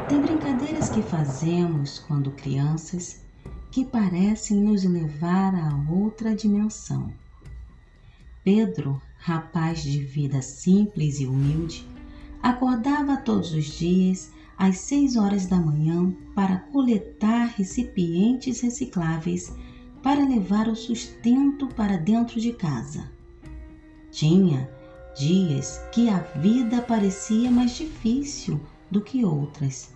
Tem brincadeiras que fazemos quando crianças que parecem nos levar a outra dimensão. Pedro, rapaz de vida simples e humilde, acordava todos os dias às 6 horas da manhã para coletar recipientes recicláveis para levar o sustento para dentro de casa. Tinha dias que a vida parecia mais difícil do que outras.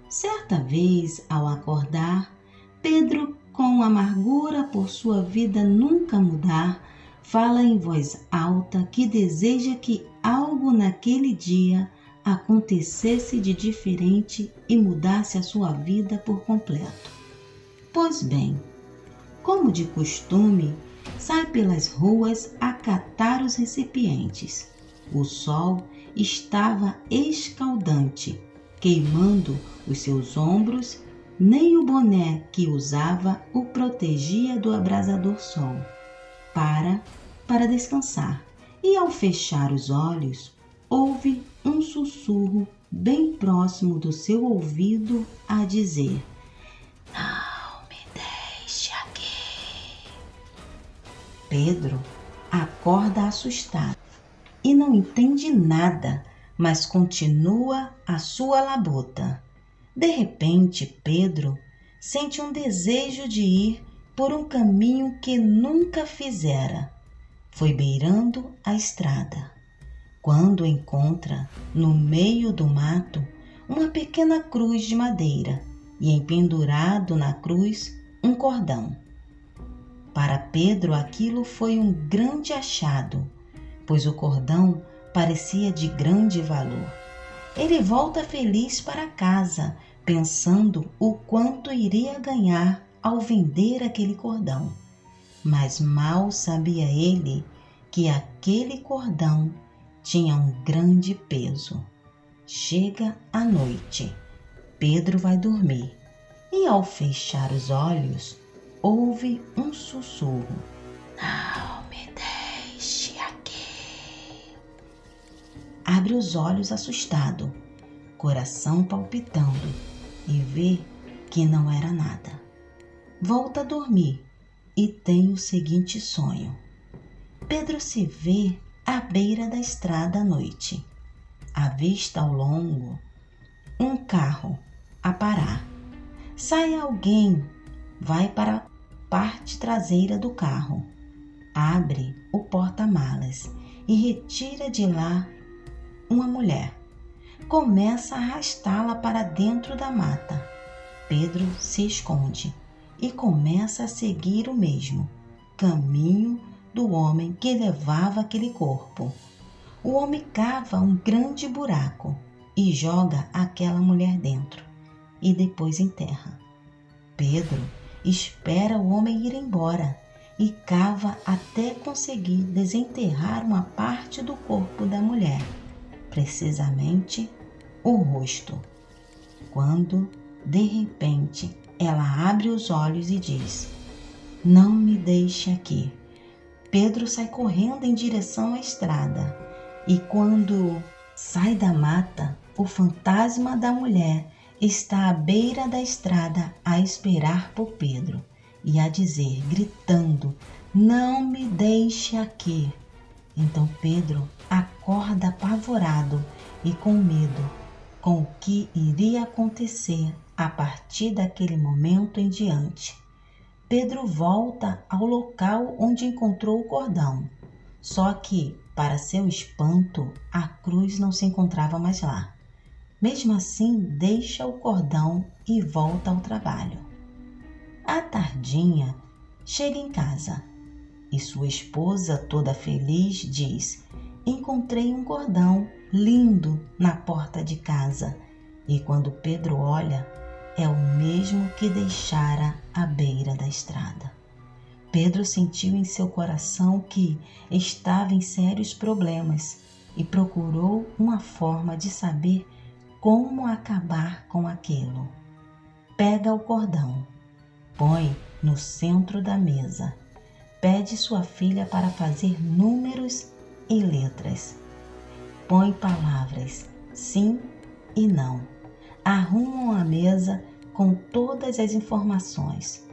Certa vez, ao acordar, Pedro, com amargura por sua vida nunca mudar, fala em voz alta que deseja que algo naquele dia acontecesse de diferente e mudasse a sua vida por completo. Pois bem, como de costume, sai pelas ruas a catar os recipientes. O sol estava escaldante, queimando os seus ombros, nem o boné que usava o protegia do abrasador sol. Para descansar, e ao fechar os olhos, ouve um sussurro bem próximo do seu ouvido a dizer: "Não me deixe aqui." Pedro acorda assustado e não entende nada, mas continua a sua labuta. De repente, Pedro sente um desejo de ir por um caminho que nunca fizera. Foi beirando a estrada, quando encontra, no meio do mato, uma pequena cruz de madeira e empendurado na cruz um cordão. Para Pedro aquilo foi um grande achado, pois o cordão parecia de grande valor. Ele volta feliz para casa, pensando o quanto iria ganhar ao vender aquele cordão. Mas mal sabia ele que aquele cordão tinha um grande peso. Chega a noite. Pedro vai dormir e, ao fechar os olhos, ouve um sussurro: "Não me deixe aqui." Abre os olhos assustado, coração palpitando, e vê que não era nada. Volta a dormir e tem o seguinte sonho. Pedro se vê à beira da estrada à noite. Avista ao longo um carro a parar. Sai alguém, vai para a parte traseira do carro, abre o porta-malas e retira de lá uma mulher. Começa a arrastá-la para dentro da mata. Pedro se esconde e começa a seguir o mesmo caminho do homem que levava aquele corpo. O homem cava um grande buraco e joga aquela mulher dentro e depois enterra. Pedro espera o homem ir embora e cava até conseguir desenterrar uma parte do corpo da mulher, precisamente o rosto. Quando, de repente, ela abre os olhos e diz: "Não me deixe aqui." Pedro sai correndo em direção à estrada e, quando sai da mata, o fantasma da mulher está à beira da estrada a esperar por Pedro e a dizer, gritando: "Não me deixe aqui." Então Pedro acorda apavorado e com medo com o que iria acontecer a partir daquele momento em diante. Pedro volta ao local onde encontrou o cordão, só que, para seu espanto, a cruz não se encontrava mais lá. Mesmo assim, deixa o cordão e volta ao trabalho. À tardinha, chega em casa e sua esposa, toda feliz, diz: "Encontrei um cordão lindo na porta de casa." E quando Pedro olha, é o mesmo que deixara à beira da estrada. Pedro sentiu em seu coração que estava em sérios problemas e procurou uma forma de saber como acabar com aquilo. Pega o cordão, põe no centro da mesa, pede sua filha para fazer números e letras. Põe palavras sim e não. arrumam a mesa com todas as informações,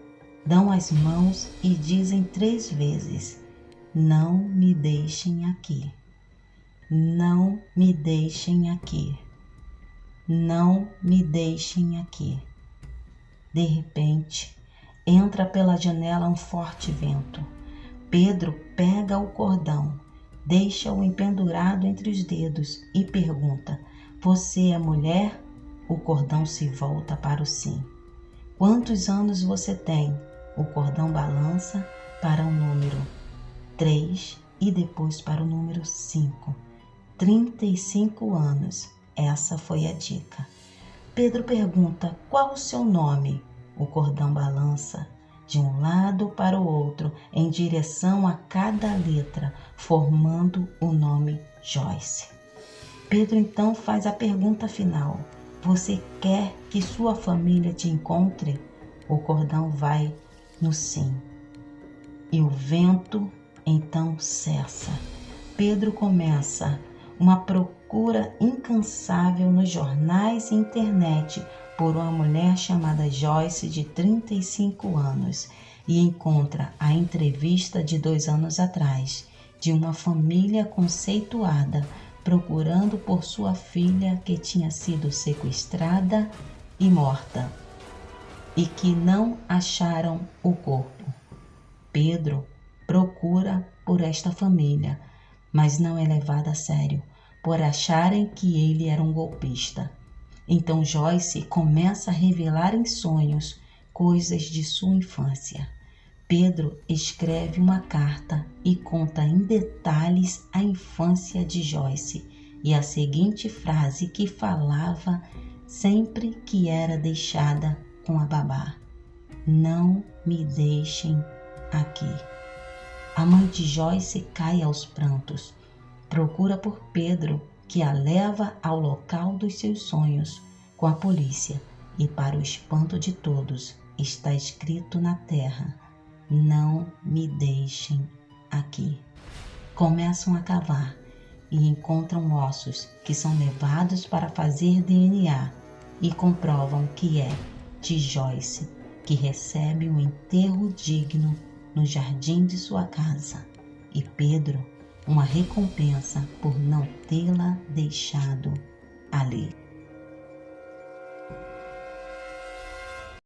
dão as mãos e dizem 3 vezes: não me deixem aqui, não me deixem aqui, não me deixem aqui. De repente, entra pela janela um forte vento. Pedro pega o cordão, deixa-o empendurado entre os dedos e pergunta: você é mulher? O cordão se volta para o sim. Quantos anos você tem? O cordão balança para o número 3 e depois para o número 5. 35 anos. Essa foi a dica. Pedro pergunta: qual o seu nome? O cordão balança de um lado para o outro, em direção a cada letra, formando o nome Joyce. Pedro então faz a pergunta final: você quer que sua família te encontre? O cordão vai no sim. E o vento então cessa. Pedro começa uma procura incansável nos jornais e internet por uma mulher chamada Joyce, de 35 anos, e encontra a entrevista de 2 anos atrás, de uma família conceituada, procurando por sua filha que tinha sido sequestrada e morta, e que não acharam o corpo. Pedro procura por esta família, mas não é levado a sério, por acharem que ele era um golpista. Então Joyce começa a revelar em sonhos coisas de sua infância. Pedro escreve uma carta e conta em detalhes a infância de Joyce e a seguinte frase que falava sempre que era deixada com a babá: não me deixem aqui. A mãe de Joyce cai aos prantos. Procura por Pedro, que a leva ao local dos seus sonhos com a polícia, e para o espanto de todos está escrito na terra: não me deixem aqui. Começam a cavar e encontram ossos que são levados para fazer DNA e comprovam que é de Joyce, que recebe um enterro digno no jardim de sua casa, e Pedro uma recompensa por não tê-la deixado ali.